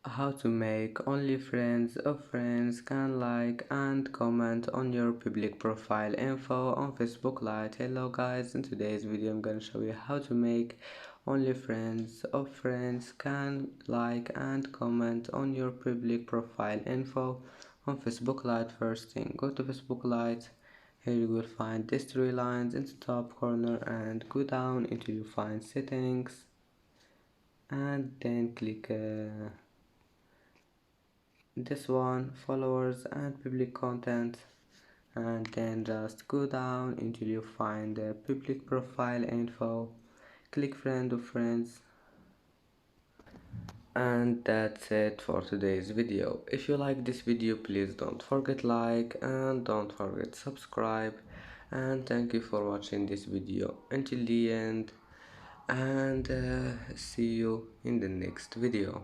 How to make only friends of friends can like and comment on your public profile info on Facebook Lite. Hello guys, in today's video I'm gonna show you how to make only friends of friends can like and comment on your public profile info on Facebook Lite. First thing, go to Facebook Lite. Here you will find these three lines in the top corner and go down until you find settings and then click this one, followers and public content, and then just go down until you find the public profile info, click friend of friends, and that's it for today's video. If you like this video, please don't forget like and don't forget subscribe, and thank you for watching this video until the end, and see you in the next video.